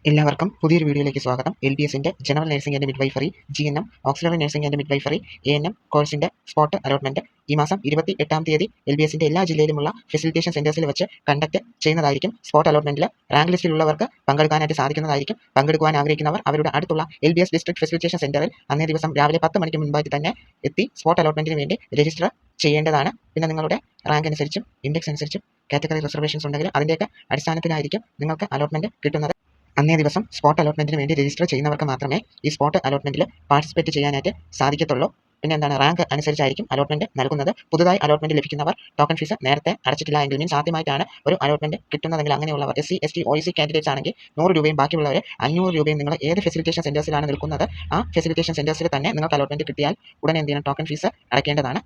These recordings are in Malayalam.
എല്ലാവർക്കും പുതിയൊരു വീഡിയോയിലേക്ക് സ്വാഗതം. LBSന്റെ general nursing and midwifery, GNM auxiliary nursing and midwifery, ANM കോഴ്സിന്റെ സ്പോട്ട് അലോട്ട്മെന്റ് ഈ മാസം 28-ാം തീയതി LBSന്റെ എല്ലാ ജില്ലയിലുമുള്ള ഫെസിലിറ്റേഷൻ സെന്റേഴ്സിൽ വെച്ച് കണ്ടക്ട് ചെയ്യുന്നതായിരിക്കും. സ്പോട്ട് അലോട്ട്മെന്റിൽ റാങ്ക് ലിസ്റ്റിലുള്ളവർക്ക് പങ്കെടുക്കാനായിട്ട് സാധിക്കുന്നതായിരിക്കും. പങ്കെടുക്കുവാൻ ആഗ്രഹിക്കുന്നവർ അവരുടെ അടുത്തുള്ള LBS ഡിസ്ട്രിക്ട് ഫെസിലിറ്റേഷൻ സെന്ററിൽ അന്നേ ദിവസം രാവിലെ 10 മണിക്ക് മുൻപായിട്ട് തന്നെ എത്തി സ്പോട്ട് അലോട്ട്മെന്റിന് വേണ്ടി രജിസ്റ്റർ ചെയ്യേണ്ടതാണ്. പിന്നെ നിങ്ങളുടെ റാങ്ക് അനുസരിച്ചും ഇൻഡെക്സ് അനുസരിച്ചും കാറ്റഗറി റിസർവേഷൻസ് ഉണ്ടെങ്കിൽ അതിൻ്റെയൊക്കെ അടിസ്ഥാനത്തിലായിരിക്കും നിങ്ങൾക്ക് അലോട്ട്മെന്റ് കിട്ടുന്നത്. അന്നേ ദിവസം സ്പോട്ട് അലോട്ട്മെന്റിന് വേണ്ടി രജിസ്റ്റർ ചെയ്യുന്നവർക്ക് മാത്രമേ ഈ സ്പോട്ട് അലോട്ട്മെന്റിൽ പാർട്ടിസിപ്പേറ്റ് ചെയ്യാനായിട്ട് സാധിക്കത്തുള്ളൂ. പിന്നെ റാങ്ക് അനുസരിച്ചായിരിക്കും അലോട്ട്മെന്റ് നൽകുന്നത്. പുതുതായി അലോട്ട്മെന്റ് ലഭിക്കുന്നവർ ടോക്കൺ ഫീസ് നേരത്തെ അടച്ചിട്ടില്ല എങ്കിൽ മീൻസ് ആദ്യമായിട്ടാണ് ഒരു അലോട്ട്മെന്റ് കിട്ടുന്നതെങ്കിൽ അങ്ങനെയുള്ളവർ SC ST OEC കാൻഡിഡേറ്റ്സ് ആണെങ്കിൽ 100 രൂപയും ബാക്കിയുള്ളവർ 500 രൂപയും നിങ്ങൾ ഏത് ഫെസിലിറ്റേഷൻ സെന്റേഴ്സിലാണ് നിൽക്കുന്നത് ആ ഫെസിലിറ്റേഷൻ സെന്റേഴ്സിൽ തന്നെ നിങ്ങൾക്ക് അലോട്ട്മെന്റ് കിട്ടിയാൽ ഉടനെ എന്ത് ചെയ്യണം, ടോക്കൺ ഫീസ് അടയ്ക്കേണ്ടതാണ്.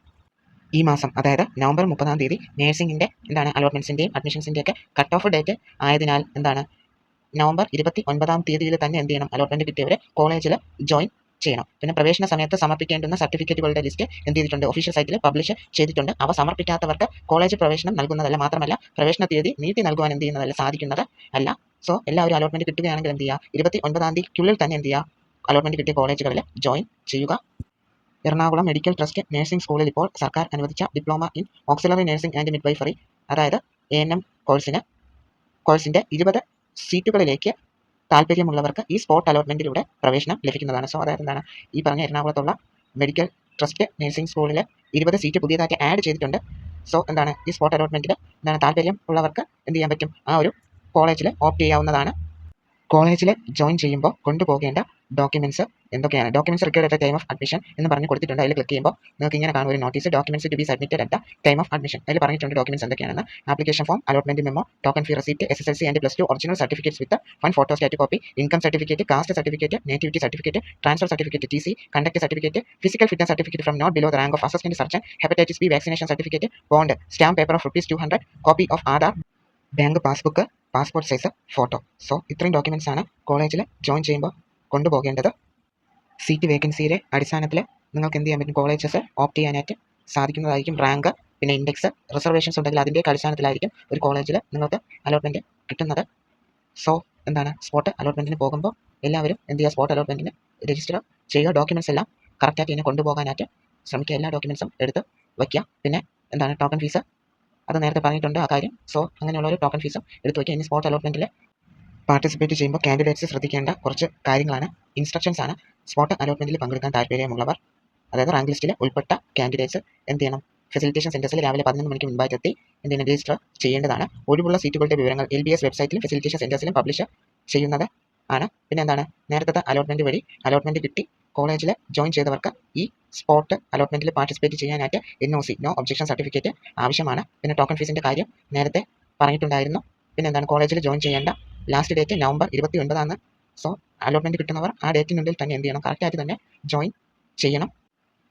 ഈ മാസം അതായത് നവംബർ 30-ാം തീയതി നേഴ്സിംഗിന്റെ അലോട്ട്മെന്റ്സിന്റെയും അഡ്മിഷൻസിന്റെ ഒക്കെ കട്ട് ഓഫ് ഡേറ്റ് ആയതിനാൽ നവംബർ 29-ാം തീയതിയിൽ തന്നെ എന്ത് ചെയ്യണം, അലോട്ട്മെന്റ് കിട്ടിയവരെ കോളേജിൽ ജോയിൻ ചെയ്യണം. പിന്നെ പ്രവേശന സമയത്ത് സമർപ്പിക്കേണ്ടുന്ന സർട്ടിഫിക്കറ്റുകളുടെ ലിസ്റ്റ് എന്ത് ചെയ്തിട്ടുണ്ട്, ഒഫീഷ്യൽ സൈറ്റിൽ പബ്ലിഷ് ചെയ്തിട്ടുണ്ട്. അവ സമർപ്പിക്കാത്തവർക്ക് കോളേജ് പ്രവേശനം നൽകുന്നതല്ല, മാത്രമല്ല പ്രവേശന തീയതി നീട്ടി നൽകുവാൻ എന്ത് ചെയ്യുന്നതല്ല, സാധിക്കുന്നത് അല്ല. സോ എല്ലാവരും അലോട്ട്മെന്റ് കിട്ടുകയാണെങ്കിൽ എന്ത് ചെയ്യുക, 29-ാം തീയതിക്കുള്ളിൽ തന്നെ എന്ത് ചെയ്യുക, അലോട്ട്മെന്റ് കിട്ടിയ കോളേജുകളിൽ ജോയിൻ ചെയ്യുക. എറണാകുളം മെഡിക്കൽ ട്രസ്റ്റ് നഴ്സിംഗ് സ്കൂളിൽ ഇപ്പോൾ സർക്കാർ അനുവദിച്ച diploma in auxiliary nursing and midwifery അതായത് ANM കോഴ്സിന്റെ 20 സീറ്റുകളിലേക്ക് താല്പര്യമുള്ളവർക്ക് ഈ സ്പോട്ട് അലോട്ട്മെന്റിലൂടെ പ്രവേശനം ലഭിക്കുന്നതാണ്. സോ അതായത് ഈ പറഞ്ഞ എറണാകുളത്തുള്ള മെഡിക്കൽ ട്രസ്റ്റ് നഴ്സിംഗ് സ്കൂളിൽ 20 സീറ്റ് പുതിയതായിട്ട് ആഡ് ചെയ്തിട്ടുണ്ട്. സോ ഈ സ്പോട്ട് അലോട്ട്മെന്റിൽ താല്പര്യം ഉള്ളവർക്ക് എന്ത് ചെയ്യാൻ പറ്റും, ആ ഒരു കോളേജിൽ ഓപ്റ്റ് ചെയ്യാവുന്നതാണ്. കോളേജിൽ ജോയിൻ ചെയ്യുമ്പോൾ കൊണ്ടുപോകേണ്ട ഡോക്യുമെന്റ്സ് എന്തൊക്കെയാണ്, documents required at time of admission എന്ന് പറഞ്ഞ് കൊടുത്തിട്ടുണ്ട്. അതിൽ ക്ലിക്ക് ചെയ്യുമ്പോൾ നിങ്ങൾക്ക് ഇങ്ങനെ കാണുന്ന ഒരു notice, documents to be submitted at the time of admission. അതിൽ പറഞ്ഞിട്ടുണ്ട് ഡോക്യുമെന്റ്സ് എന്തൊക്കെയാണെന്ന്. Application form, allotment memo, token fee receipt, SSLC and +2 original certificates with 1 photostat copy, income certificate, caste certificate, nativity certificate, transfer certificate, TC, conduct certificate, physical fitness certificate from not below the rank of assistant surgeon, hepatitis B vaccination certificate, bond, stamp paper of ₹200, copy of Aadhaar, bank passbook, passport size photo. So ഇത്രയും ഡോക്യുമെന്റ്സ് ആണ് കോളേജിൽ ജോയിൻ ചെയ്യുമ്പോൾ കൊണ്ടുപോകേണ്ടത്. സീറ്റ് വേക്കൻസിയുടെ അടിസ്ഥാനത്തിൽ നിങ്ങൾക്ക് എന്ത് ചെയ്യാൻ പറ്റും, കോളേജസ് ഓപ്റ്റ് ചെയ്യാനായിട്ട് സാധിക്കുന്നതായിരിക്കും. റാങ്ക് പിന്നെ ഇൻഡെക്സ് റിസർവേഷൻസ് ഉണ്ടെങ്കിൽ അതിൻ്റെ അടിസ്ഥാനത്തിലായിരിക്കും ഒരു കോളേജിൽ നിങ്ങൾക്ക് അലോട്ട്മെന്റ് കിട്ടുന്നത്. സോ സ്പോട്ട് അലോട്ട്മെന്റിന് പോകുമ്പോൾ എല്ലാവരും എന്ത് ചെയ്യുക, സ്പോട്ട് അലോട്ട്മെന്റിന് രജിസ്റ്റർ ചെയ്യുക. ഡോക്യുമെന്റ്സ് എല്ലാം കറക്റ്റായിട്ട് തന്നെ കൊണ്ടുപോകാനായിട്ട് ശ്രമിക്കുക. എല്ലാ ഡോക്യുമെന്റ്സും എടുത്ത് വയ്ക്കുക. പിന്നെ ടോക്കൺ ഫീസ് അത് നേരത്തെ പറഞ്ഞിട്ടുണ്ട് ആ കാര്യം. സോ അങ്ങനെയുള്ള ഒരു ടോക്കൺ ഫീസും എടുത്ത് വയ്ക്കുക. ഇനി സ്പോട്ട് അലോട്ട്മെന്റിൽ പാർട്ടിസിപ്പേറ്റ് ചെയ്യുമ്പോൾ കാൻഡിഡേറ്റ്സ് ശ്രദ്ധിക്കേണ്ട കുറച്ച് കാര്യങ്ങളാണ്, ഇൻസ്ട്രക്ഷൻസ് ആണ്. സ്പോട്ട് അലോട്ട്മെന്റിൽ പങ്കെടുക്കാൻ താല്പര്യമുള്ളവർ അതായത് റാങ്ക് ലിസ്റ്റിൽ ഉൾപ്പെട്ട കാൻഡിഡേറ്റ്സ് എന്ത് ചെയ്യണം, ഫെസിലിറ്റേഷൻ സെന്റേഴ്സിൽ രാവിലെ 11 മണിക്ക് മുൻപായിട്ട് എത്തി രജിസ്റ്റർ ചെയ്യേണ്ടതാണ്. ഒഴിവുള്ള സീറ്റുകളുടെ വിവരങ്ങൾ LBS വെബ്സൈറ്റിലും ഫെസിലിറ്റേഷൻ സെന്റേഴ്സിലും പബ്ലിഷ് ചെയ്യുന്നത് ആണ്. പിന്നെ നേരത്തെ അലോട്ട്മെന്റ് വഴി അലോട്ട്മെന്റ് കിട്ടി കോളേജിൽ ജോയിൻ ചെയ്തവർക്ക് ഈ സ്പോട്ട് അലോട്ട്മെന്റിൽ പാർട്ടിസിപ്പേറ്റ് ചെയ്യാനായിട്ട് NOC നോ ഒബ്ജക്ഷൻ സർട്ടിഫിക്കറ്റ് ആവശ്യമാണ്. പിന്നെ ടോക്കൺ ഫീസിന്റെ കാര്യം നേരത്തെ പറഞ്ഞിട്ടുണ്ടായിരുന്നു. പിന്നെ കോളേജിൽ ജോയിൻ ചെയ്യേണ്ട last date November 29 so allotment കിട്ടുന്നവർ ആ ഡേറ്റിനുള്ളിൽ തന്നെ എന്ത് ചെയ്യണം, കറക്റ്റായിട്ട് തന്നെ ജോയിൻ ചെയ്യണം.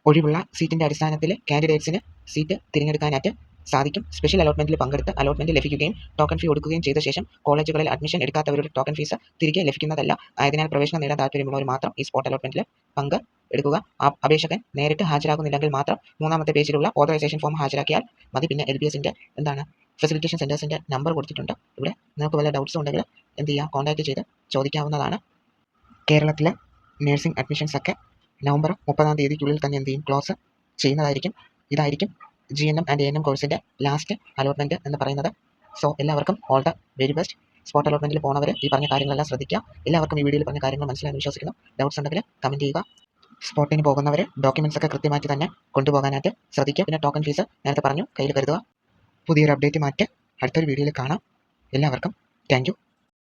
ഒഴിവുള്ള സീറ്റിന്റെ അടിസ്ഥാനത്തിൽ കാൻഡിഡേറ്റ്സിന് സീറ്റ് തിരഞ്ഞെടുക്കാനായിട്ട് സാധിക്കും. സ്പെഷ്യൽ അലോട്ട്മെന്റിൽ പങ്കെടുത്ത് അലോട്ട്മെന്റ് ലഭിക്കുകയും ടോക്കൺ ഫീ കൊടുക്കുകയും ചെയ്ത ശേഷം കോളേജുകളിൽ അഡ്മിഷൻ എടുക്കാത്തവരുടെ ടോക്കൺ ഫീസ് തിരികെ ലഭിക്കുന്നതല്ല. ആയതിനാൽ പ്രവേശനം നേടാൻ താല്പര്യമുള്ളവർ മാത്രം ഈ സ്പോട്ട് അലോട്ട്മെന്റിൽ പങ്കെടുക്കുക. അപേക്ഷകൻ നേരിട്ട് ഹാജരാകുന്നില്ലെങ്കിൽ മാത്രം 3-ാമത്തെ പേജിലുള്ള ഓതറൈസേഷൻ ഫോം ഹാജരാക്കിയാൽ മതി. പിന്നെ LBSന്റെ ഫെസിലിറ്റേഷൻ സെന്റേഴ്സിന്റെ നമ്പർ കൊടുത്തിട്ടുണ്ട്. ഇവിടെ നിങ്ങൾക്ക് വല്ല ഡൗട്ട്സ് ഉണ്ടെങ്കിൽ എന്ത് ചെയ്യുക, കോൺടാക്ട് ചെയ്ത് ചോദിക്കാവുന്നതാണ്. കേരളത്തിലെ നഴ്സിംഗ് അഡ്മിഷൻസ് ഒക്കെ നവംബർ 30-ാം തീയതിക്കുള്ളിൽ തന്നെ എന്ത് ചെയ്യും, ക്ലോസ് ചെയ്യുന്നതായിരിക്കും. ഇതായിരിക്കും GNM ആൻഡ് ANM കോഴ്സിന്റെ ലാസ്റ്റ് അലോട്ട്മെന്റ് എന്ന് പറയുന്നത്. സോ എല്ലാവർക്കും all the very best. Spot അലോട്ട്മെന്റിൽ പോകുന്നവർ ഈ പറഞ്ഞ കാര്യങ്ങളെല്ലാം ശ്രദ്ധിക്കുക. എല്ലാവർക്കും ഈ വീഡിയോയിൽ പറഞ്ഞ കാര്യങ്ങൾ മനസ്സിലായെന്ന് വിശ്വസിക്കുന്നു. ഡൗട്ട്സ് ഉണ്ടെങ്കിൽ കമന്റ് ചെയ്യുക. സ്പോട്ടിന് പോകുന്നവർ ഡോക്യുമെന്റ്സ് ഒക്കെ കൃത്യമായിട്ട് തന്നെ കൊണ്ടുപോകാനായിട്ട് ശ്രദ്ധിക്കുക. പിന്നെ ടോക്കൺ ഫീസ് നേരത്തെ പറഞ്ഞു, കയ്യിൽ കരുതുക. പുതിയൊരു അപ്ഡേറ്റ് അടുത്തൊരു വീഡിയോയിൽ കാണാം. എല്ലാവർക്കും താങ്ക് യു.